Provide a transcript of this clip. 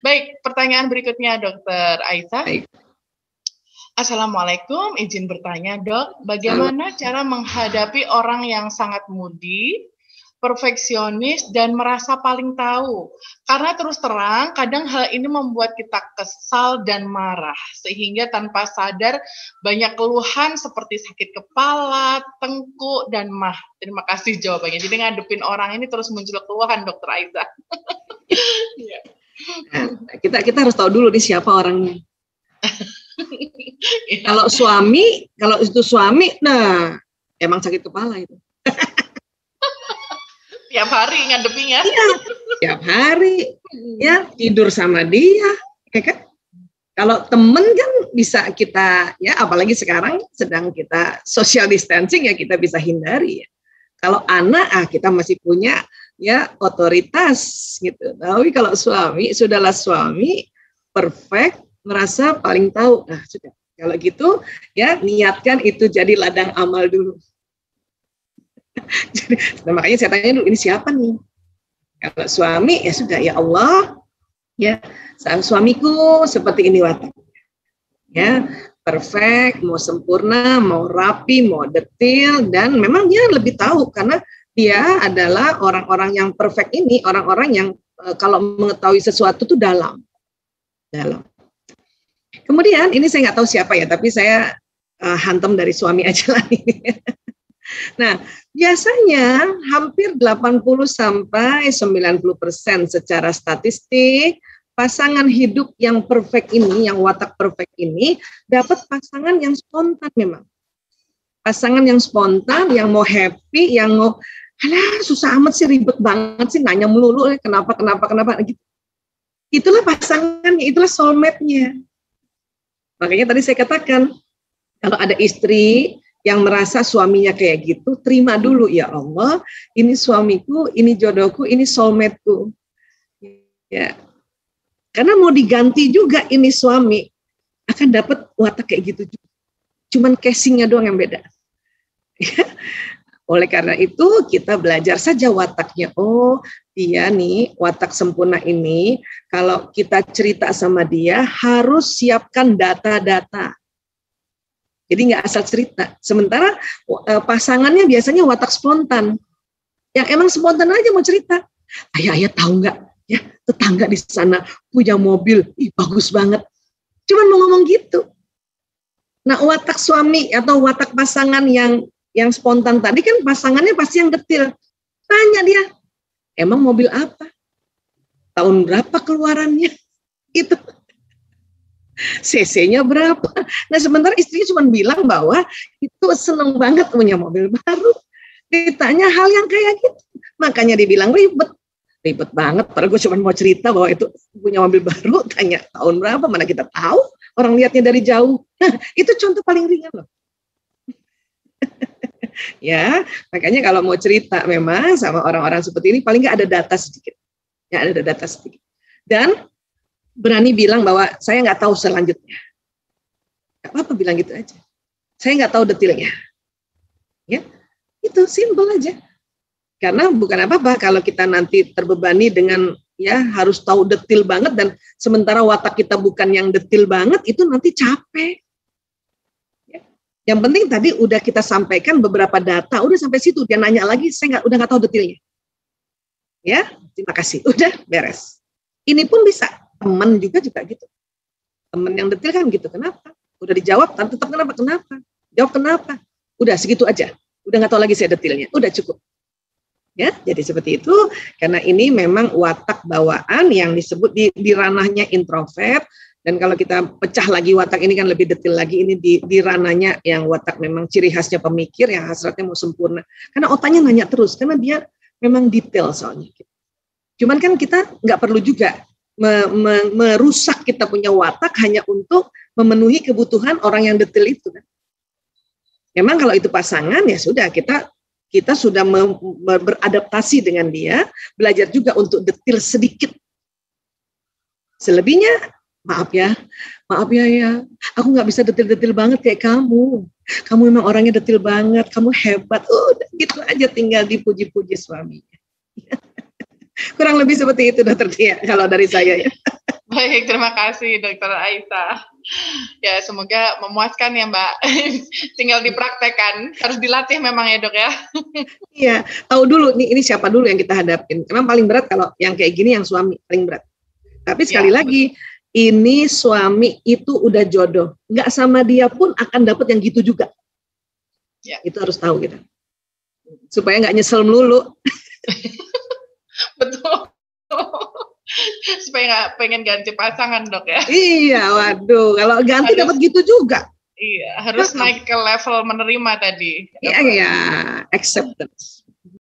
Baik, pertanyaan berikutnya Dokter Aisyah. Baik. Assalamualaikum, izin bertanya Dok, bagaimana cara menghadapi orang yang sangat moody, perfeksionis, dan merasa paling tahu? Karena terus terang, kadang hal ini membuat kita kesal dan marah, sehingga tanpa sadar banyak keluhan seperti sakit kepala, tengkuk, dan mah. Terima kasih jawabannya. Jadi ngadepin orang ini terus muncul keluhan, Dokter Aisyah. Ya. Nah, kita harus tahu dulu nih siapa orangnya. Ya. Kalau itu suami, nah emang sakit kepala itu. Tiap hari ngadepinya. Iya, tiap hari. Ya, tidur sama dia, ya kan? Kalau temen kan bisa kita, ya apalagi sekarang sedang kita social distancing, ya kita bisa hindari. Ya. Kalau anak, kita masih punya ya otoritas gitu. Tapi kalau suami, sudahlah suami perfect, merasa paling tahu. Nah, sudah. Kalau gitu, ya niatkan itu jadi ladang amal dulu. Jadi, makanya saya tanya dulu, ini siapa nih? Kalau suami, ya sudah, ya Allah, ya suamiku seperti ini watak. Ya, perfect, mau sempurna, mau rapi, mau detail, dan memang dia lebih tahu karena dia adalah orang-orang yang perfect ini, orang-orang yang kalau mengetahui sesuatu itu dalam. Kemudian ini saya nggak tahu siapa ya, tapi saya hantam dari suami aja lah ini. Nah, biasanya hampir 80-90% secara statistik pasangan hidup yang perfect ini, yang watak perfect ini dapat pasangan yang spontan memang. Pasangan yang spontan, yang mau happy, yang mau alah susah amat sih, ribet banget sih, nanya melulu kenapa gitu. Itulah pasangannya, itulah soulmate-nya. Makanya tadi saya katakan, kalau ada istri yang merasa suaminya kayak gitu, terima dulu, ya Allah, ini suamiku, ini jodohku, ini soulmate-ku. Ya. Karena mau diganti juga ini suami, akan dapat watak kayak gitu juga. Cuman casing-nya doang yang beda. Oleh karena itu, kita belajar saja wataknya. Oh, dia nih, watak sempurna ini, kalau kita cerita sama dia, harus siapkan data-data. Jadi nggak asal cerita. Sementara pasangannya biasanya watak spontan. Yang emang spontan aja mau cerita. Ayah tahu nggak? Ya, tetangga di sana punya mobil, bagus banget. Cuman mau ngomong gitu. Nah, watak suami atau watak pasangan yang spontan tadi kan pasangannya pasti yang detil. Tanya dia, emang mobil apa? Tahun berapa keluarannya? Itu. CC-nya berapa? Nah, sementara istrinya cuma bilang bahwa itu seneng banget punya mobil baru. Ditanya hal yang kayak gitu. Makanya dibilang ribet banget. Padahal gue cuma mau cerita bahwa itu punya mobil baru, tanya tahun berapa, mana kita tahu. Orang lihatnya dari jauh. Nah, itu contoh paling ringan loh. Ya, makanya kalau mau cerita memang sama orang-orang seperti ini, paling nggak ada data sedikit. Ya, ada data sedikit. Dan berani bilang bahwa saya nggak tahu selanjutnya. Nggak apa-apa bilang gitu aja. Saya nggak tahu detailnya. Ya, itu simpel aja. Karena bukan apa-apa kalau kita nanti terbebani dengan ya harus tahu detail banget dan sementara watak kita bukan yang detail banget, itu nanti capek. Ya. Yang penting tadi udah kita sampaikan beberapa data, udah sampai situ. Dia nanya lagi, saya udah nggak tahu detailnya. Ya, terima kasih. Udah beres. Ini pun bisa. Teman juga gitu. Teman yang detail kan gitu. Kenapa? Udah dijawab, tetap kenapa? Jawab kenapa? Udah segitu aja. Udah nggak tahu lagi saya detailnya. Udah cukup. Ya, jadi seperti itu. Karena ini memang watak bawaan yang disebut di ranahnya introvert. Dan kalau kita pecah lagi watak ini kan lebih detail lagi. Ini di ranahnya yang watak memang ciri khasnya pemikir, yang hasratnya mau sempurna. Karena otaknya nanya terus. Karena dia memang detail soalnya. Cuman kan kita nggak perlu juga merusak kita punya watak hanya untuk memenuhi kebutuhan orang yang detail itu kan. Memang kalau itu pasangan ya sudah kita sudah beradaptasi dengan dia, belajar juga untuk detail sedikit. Selebihnya maaf ya, aku nggak bisa detail-detail banget kayak kamu. Kamu memang orangnya detail banget, kamu hebat. Udah gitu aja tinggal dipuji-puji suaminya. Kurang lebih seperti itu Dokter Tia kalau dari saya ya. Baik, terima kasih Dokter Aisa. Ya, semoga memuaskan ya Mbak. Tinggal dipraktekkan, harus dilatih memang ya Dok ya. Iya, tahu dulu nih ini siapa dulu yang kita hadapin. Memang paling berat kalau yang kayak gini yang suami paling berat. Tapi sekali lagi, ini suami itu udah jodoh. Nggak sama dia pun akan dapat yang gitu juga. Ya. Itu harus tahu kita. Supaya nggak nyesel melulu. Betul. Supaya nggak pengen ganti pasangan Dok ya. Iya, waduh. Kalau ganti dapat gitu juga. Iya, harus naik ke level menerima tadi. Iya, acceptance.